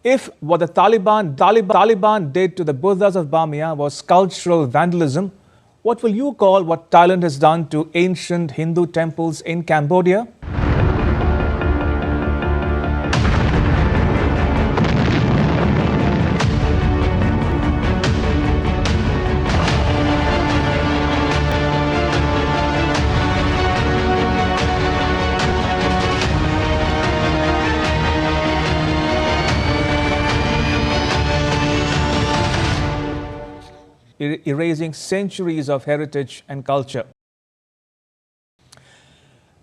If what the Taliban did to the Buddhas of Bamia was cultural vandalism, what will you call what Thailand has done to ancient Hindu temples in Cambodia? Erasing centuries of heritage and culture.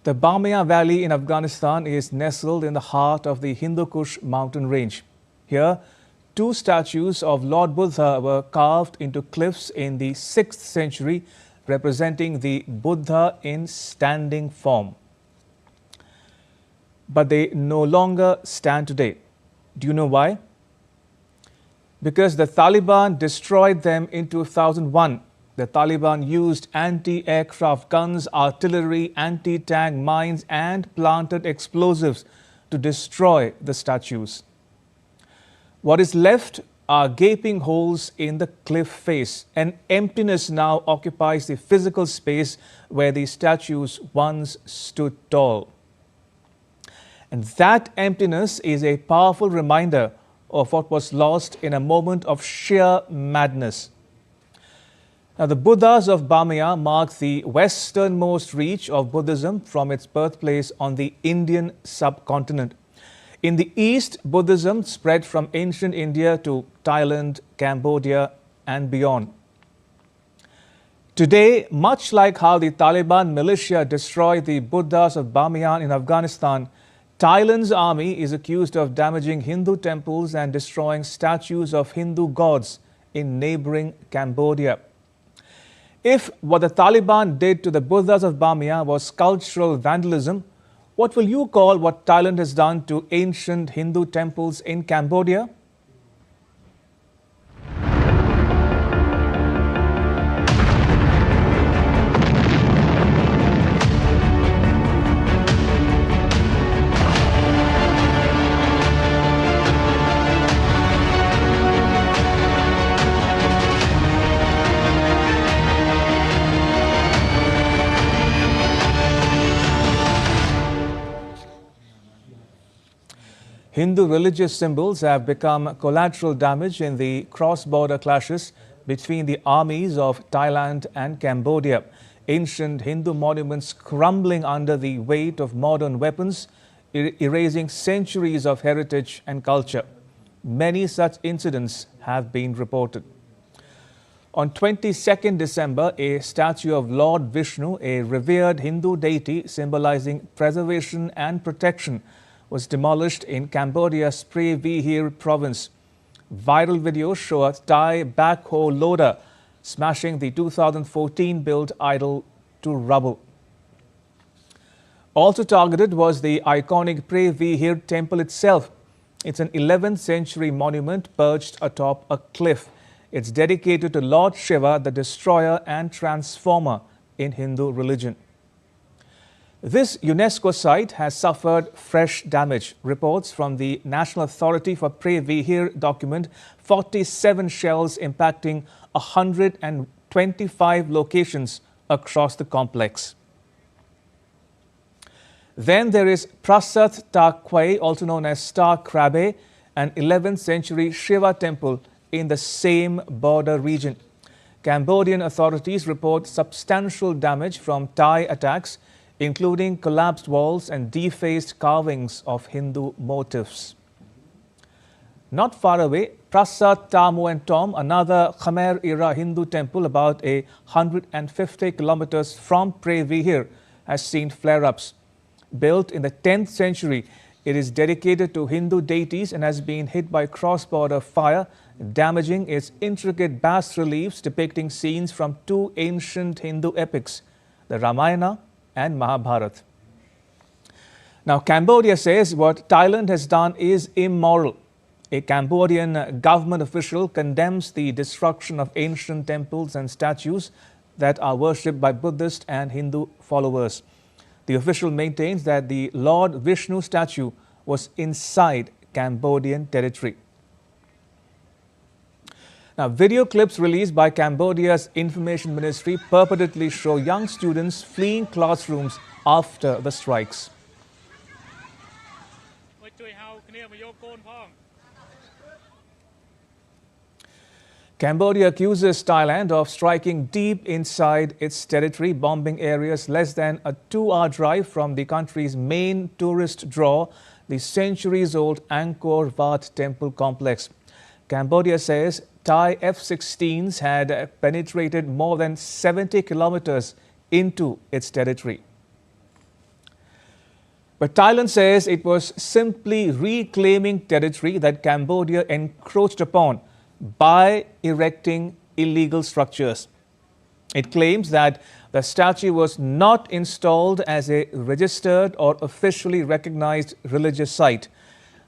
The Bamia Valley in Afghanistan is nestled in the heart of the Hindu Kush mountain range. Here, two statues of Lord Buddha were carved into cliffs in the 6th century, representing the Buddha in standing form. But they no longer stand today. Do you know why? Because the Taliban destroyed them in 2001. The Taliban used anti-aircraft guns, artillery, anti-tank mines and planted explosives to destroy the statues. What is left are gaping holes in the cliff face. An emptiness now occupies the physical space where the statues once stood tall. And that emptiness is a powerful reminder of what was lost in a moment of sheer madness. Now, the Buddhas of Bamia mark the westernmost reach of Buddhism from its birthplace on the Indian subcontinent. In the east, Buddhism spread from ancient India to Thailand, Cambodia, and beyond. Today, much like how the Taliban militia destroyed the Buddhas of Bamiyan in Afghanistan, Thailand's army is accused of damaging Hindu temples and destroying statues of Hindu gods in neighboring Cambodia. If what the Taliban did to the Buddhas of Bamia was cultural vandalism, what will you call what Thailand has done to ancient Hindu temples in Cambodia? Hindu religious symbols have become collateral damage in the cross-border clashes between the armies of Thailand and Cambodia. Ancient Hindu monuments crumbling under the weight of modern weapons, erasing centuries of heritage and culture. Many such incidents have been reported. On 22nd December, a statue of Lord Vishnu, a revered Hindu deity symbolizing preservation and protection, was demolished in Cambodia's Pre Vihir province. Viral videos show a Thai backhoe loader smashing the 2014-built idol to rubble. Also targeted was the iconic Pre Vihir temple itself. It's an 11th century monument perched atop a cliff. It's dedicated to Lord Shiva, the destroyer and transformer in Hindu religion. This UNESCO site has suffered fresh damage. Reports from the National Authority for Pre Vihir document 47 shells impacting 125 locations across the complex. Then there is Prasat Ta Kwai, also known as Star Krabe, an 11th century Shiva temple in the same border region. Cambodian authorities report substantial damage from Thai attacks, including collapsed walls and defaced carvings of Hindu motifs. Not far away, Prasat Ta Mueang Tom, another Khmer-era Hindu temple about 150 kilometers from Pre Vihir, has seen flare-ups. Built in the 10th century, it is dedicated to Hindu deities and has been hit by cross-border fire, damaging its intricate bas-reliefs depicting scenes from two ancient Hindu epics, the Ramayana and Mahabharata. Now, Cambodia says what Thailand has done is immoral. A Cambodian government official condemns the destruction of ancient temples and statues that are worshipped by Buddhist and Hindu followers. The official maintains that the Lord Vishnu statue was inside Cambodian territory. Now, video clips released by Cambodia's Information Ministry purportedly show young students fleeing classrooms after the strikes. Cambodia accuses Thailand of striking deep inside its territory, bombing areas less than a 2-hour drive from the country's main tourist draw, the centuries-old Angkor Wat temple complex. Cambodia says Thai F-16s had penetrated more than 70 kilometers into its territory. But Thailand says it was simply reclaiming territory that Cambodia encroached upon by erecting illegal structures. It claims that the statue was not installed as a registered or officially recognized religious site.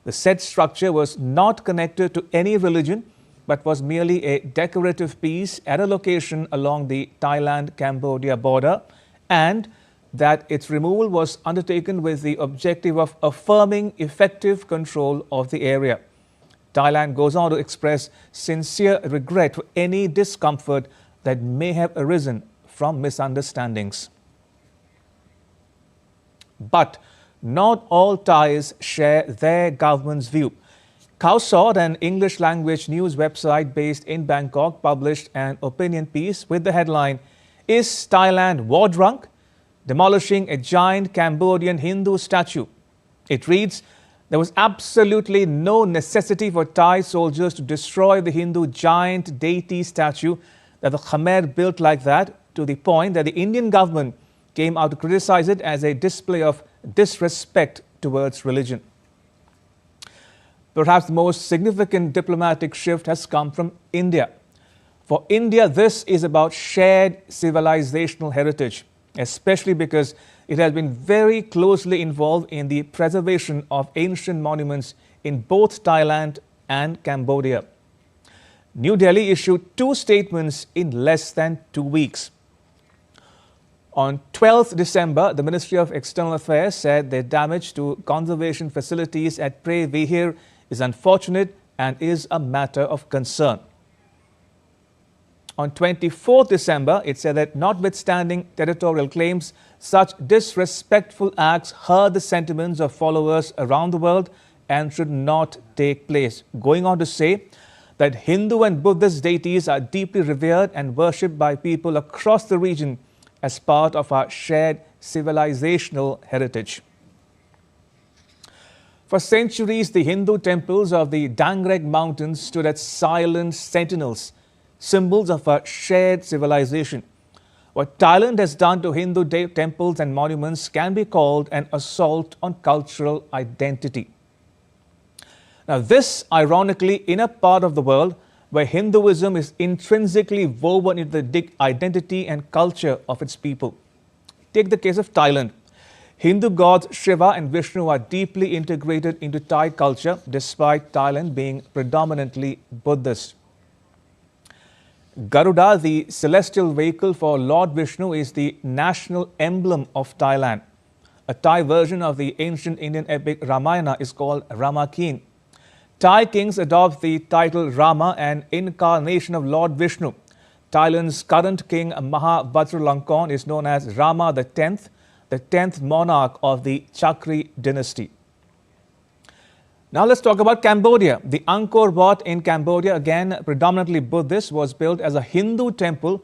The said structure was not connected to any religion, but was merely a decorative piece at a location along the Thailand-Cambodia border, and that its removal was undertaken with the objective of affirming effective control of the area. Thailand goes on to express sincere regret for any discomfort that may have arisen from misunderstandings. But not all Thais share their government's view. Khawsawt, an English-language news website based in Bangkok, published an opinion piece with the headline, "Is Thailand war drunk? Demolishing a giant Cambodian Hindu statue." It reads, "There was absolutely no necessity for Thai soldiers to destroy the Hindu giant deity statue that the Khmer built like that, to the point that the Indian government came out to criticize it as a display of disrespect towards religion." Perhaps the most significant diplomatic shift has come from India. For India, this is about shared civilizational heritage, especially because it has been very closely involved in the preservation of ancient monuments in both Thailand and Cambodia. New Delhi issued 2 statements in less than 2 weeks. On 12th December, the Ministry of External Affairs said the damage to conservation facilities at Pre Vihir is unfortunate and is a matter of concern. On 24th December, it said that notwithstanding territorial claims, such disrespectful acts hurt the sentiments of followers around the world and should not take place. Going on to say that Hindu and Buddhist deities are deeply revered and worshipped by people across the region as part of our shared civilizational heritage. For centuries, the Hindu temples of the Dangreg Mountains stood as silent sentinels, symbols of a shared civilization. What Thailand has done to Hindu temples and monuments can be called an assault on cultural identity. Now, this, ironically, in a part of the world where Hinduism is intrinsically woven into the identity and culture of its people. Take the case of Thailand. Hindu gods Shiva and Vishnu are deeply integrated into Thai culture, despite Thailand being predominantly Buddhist. Garuda, the celestial vehicle for Lord Vishnu, is the national emblem of Thailand. A Thai version of the ancient Indian epic Ramayana is called Rama King. Thai kings adopt the title Rama, an incarnation of Lord Vishnu. Thailand's current king Maha Vajiralongkorn is known as Rama the 10th monarch of the Chakri dynasty. Now let's talk about Cambodia. The Angkor Wat in Cambodia, again predominantly Buddhist, was built as a Hindu temple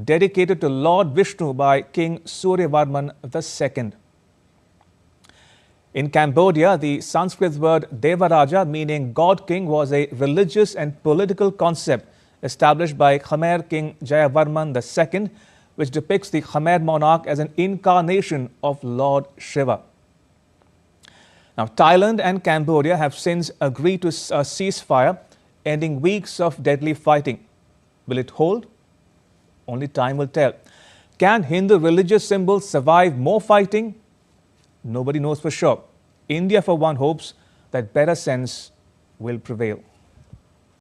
dedicated to Lord Vishnu by King Suryavarman II. In Cambodia, the Sanskrit word Devaraja, meaning God King, was a religious and political concept established by Khmer King Jayavarman II, which depicts the Khmer monarch as an incarnation of Lord Shiva. Now, Thailand and Cambodia have since agreed to a ceasefire, ending weeks of deadly fighting. Will it hold? Only time will tell. Can Hindu religious symbols survive more fighting? Nobody knows for sure. India, for one, hopes that better sense will prevail.